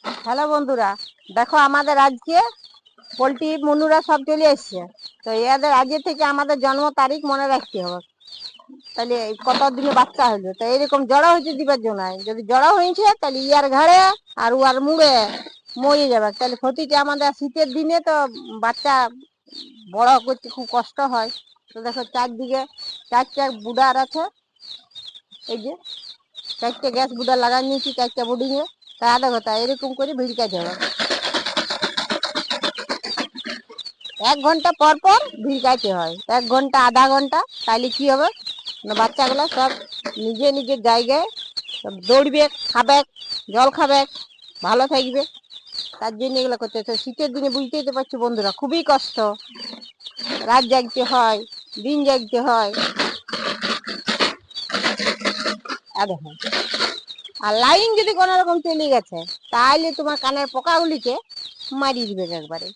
Hello বন্ধুরা, দেখো আমাদের আজকে পোলট্রি মনুরা সব চলে এসছে। তো এদের আজকে থেকে আমাদের জন্ম তারিখ মনে রাখতে হবে। তাহলে কত দিনে বাচ্চা হলো, তো এরকম জড়া হয়েছে দিবার জন্য। যদি জড়া হয়েছে তাহলে ইয়ার ঘাড়ে আর উয়ার মুড়ে মরে যাবে। তাহলে ক্ষতিটা আমাদের শীতের দিনে তো বাচ্চা বড় করতে খুব কষ্ট হয়। তো দেখো চারদিকে চারটা বুডার আছে, এই যে চারটে গ্যাস বুডার লাগাই নিয়েছি চারটা বোর্ডিংয়ে। তা দেখো তা এরকম করে ভিড়কাতে হবে। 1 ঘন্টা পর পর ভিড়কাইতে হয়, 1 ঘন্টা আধা ঘন্টা। তাইলে কি হবে না, বাচ্চাগুলো সব নিজে নিজের জায়গায় সব দৌড়বে, খাবে, জল খাবে, ভালো থাকবে। তার জন্য এগুলো করতে হচ্ছে। শীতের দিনে বুঝতেই তো পারছো বন্ধুরা, খুবই কষ্ট। রাত জাগতে হয়, দিন জাগতে হয়। দেখো, আর লাইন যদি কোনো রকম চলে গেছে তাহলে তোমার কানের পোকাগুলিকে মারিয়ে দিবে একবারে।